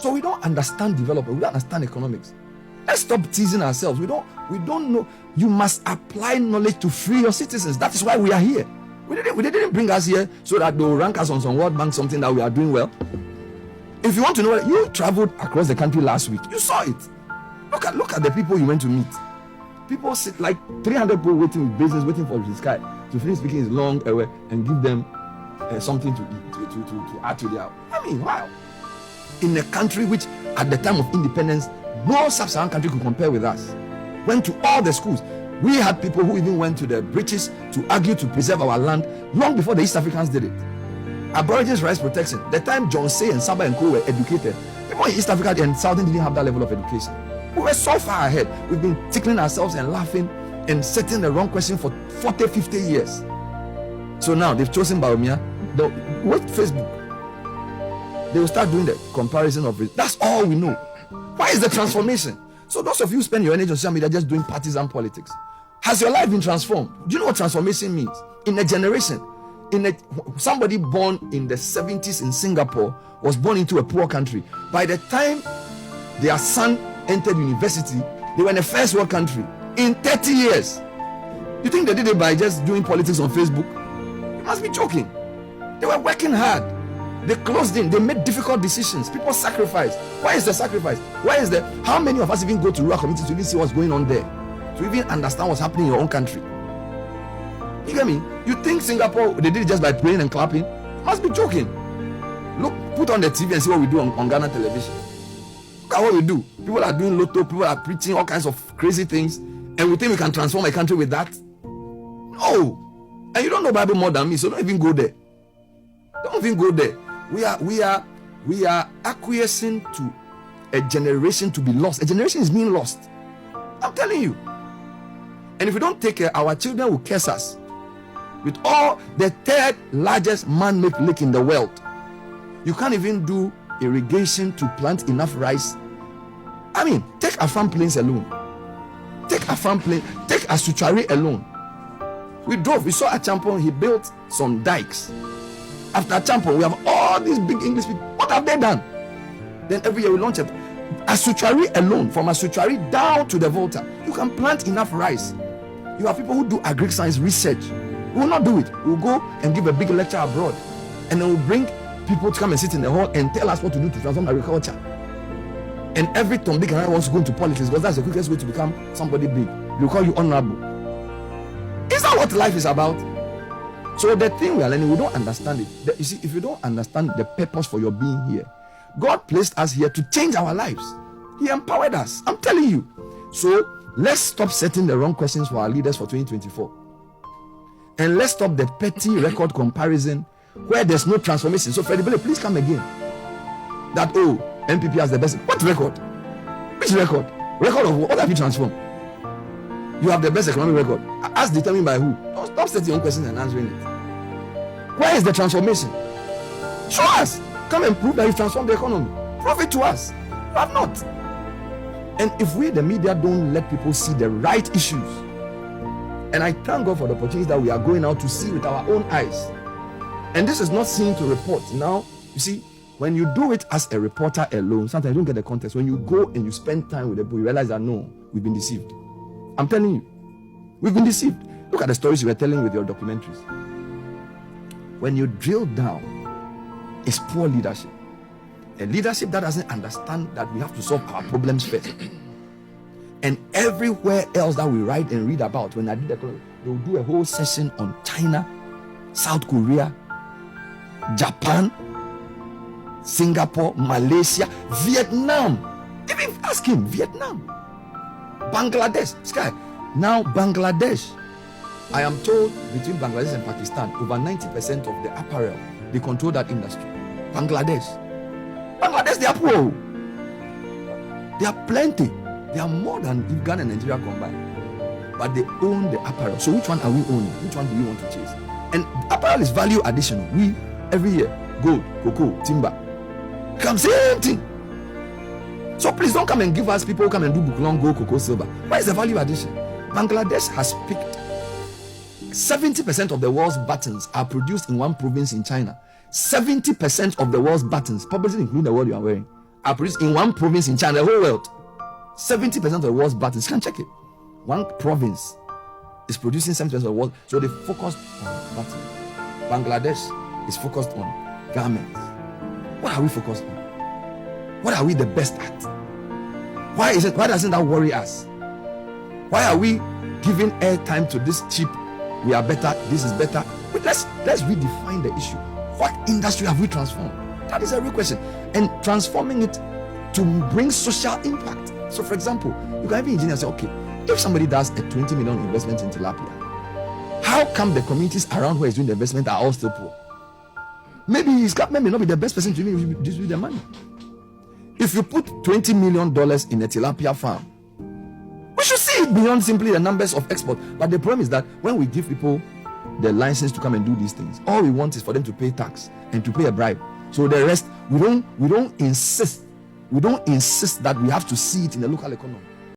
So we don't understand development. We don't understand economics. Let's stop teasing ourselves. We don't know. You must apply knowledge to free your citizens. That is why we are here. We didn't bring us here so that they will rank us on some World Bank, something that we are doing well. If you want to know, you traveled across the country last week. You saw it. Look at the people you went to meet. People sit like 300 people waiting with business, waiting for this guy to finish speaking his long away and give them something to eat, to add to their. I mean, wow. In a country which, at the time of independence, no sub-Saharan country could compare with us. Went to all the schools. We had people who even went to the British to argue to preserve our land long before the East Africans did it. Aborigines rights protection. The time John Say and Saba and Co were educated, people in East Africa and Southern didn't have that level of education. We were so far ahead. We've been tickling ourselves and laughing and setting the wrong question for 40, 50 years. So now they've chosen Baumia. With Facebook, they will start doing the comparison of it. That's all we know. Why is the transformation? So those of you who spend your energy on social media just doing partisan politics, has your life been transformed? Do you know what transformation means? In a generation, somebody born in the 70s in Singapore was born into a poor country. By the time their son entered university, they were in a first world country. In 30 years, you think they did it by just doing politics on Facebook? You must be joking. They were working hard. They closed in. They made difficult decisions. People sacrificed. Why is the sacrifice? How many of us even go to rural communities to even see what's going on there, to even understand what's happening in your own country? You get me? You think Singapore, they did it just by praying and clapping? You must be joking. Look, put on the TV and see what we do on Ghana television. Look at what we do. People are doing lotto, people are preaching all kinds of crazy things, and we think we can transform a country with that? No. And you don't know Bible more than me, so don't even go there. Don't even go there. We are acquiescing to a generation to be lost. A generation is being lost. I'm telling you. And if we don't take care, our children will curse us. With all the third largest man-made lake in the world, you can't even do irrigation to plant enough rice. I mean, take Afam Plains alone. Take Asuchari alone. We saw Achampon, he built some dikes. After Achampon, we have all these big English people. What have they done? Then every year we launch it. Asuchari alone, from Asuchari down to the Volta, you can plant enough rice. You have people who do agri-science research. We will not do it. We will go and give a big lecture abroad, and then we'll bring people to come and sit in the hall and tell us what to do to transform agriculture. And every Tom, Dick and I wants to go into politics because that's the quickest way to become somebody big. They'll call you honorable. Is that what life is about? So the thing we are learning, we don't understand it. You see, if you don't understand the purpose for your being here, God placed us here to change our lives. He empowered us. I'm telling you. So let's stop setting the wrong questions for our leaders for 2024. And let's stop the petty record comparison where there's no transformation. So Freddie Bele, please come again. That, NPP has the best. What record? Which record? Record of what have you transformed? You have the best economic record. As determined by who? Don't stop setting your own questions and answering it. Where is the transformation? Show us. Come and prove that you transformed the economy. Prove it to us. You have not. And if we, the media, don't let people see the right issues, and I thank God for the opportunity that we are going out to see with our own eyes. And this is not seen to report. Now, you see, when you do it as a reporter alone, sometimes you don't get the context. When you go and you spend time with the people, you realize that no, we've been deceived. I'm telling you, we've been deceived. Look at the stories you were telling with your documentaries. When you drill down, it's poor leadership. A leadership that doesn't understand that we have to solve our problems first. And everywhere else that we write and read about, when I did they will do a whole session on China, South Korea, Japan, Singapore, Malaysia, Vietnam. Even ask him, Vietnam, Bangladesh. Sky. Now Bangladesh, I am told between Bangladesh and Pakistan, over 90% of the apparel, they control that industry. Bangladesh, they are poor. They are plenty. They are more than Ghana and Nigeria combined. But they own the apparel. So which one are we owning? Which one do we want to chase? And apparel is value additional. We, every year, gold, cocoa, timber. Come, same thing. So please don't come and give us people who come and do book long, gold, cocoa, silver. Why is the value addition? Bangladesh has picked 70% of the world's buttons are produced in one province in China. 70% of the world's buttons, probably including the one you are wearing, are produced in one province in China, the whole world. 70% of the world's buttons. You can check it. One province is producing 70% of the world. So they focused on buttons. Bangladesh is focused on garments. What are we focused on? What are we the best at? Why doesn't that worry us? Why are we giving airtime to this cheap? We are better, this is better. But let's redefine the issue. What industry have we transformed? That is a real question. And transforming it to bring social impact. So for example, you can even engineer and say, okay, if somebody does a 20 million investment in tilapia, how come the communities around where he's doing the investment are all still poor? Maybe his government may not be the best person to distribute the money. If you put $20 million in a tilapia farm, we should see it beyond simply the numbers of export. But the problem is that when we give people the license to come and do these things, all we want is for them to pay tax and to pay a bribe. So the rest, we don't insist that we have to see it in the local economy.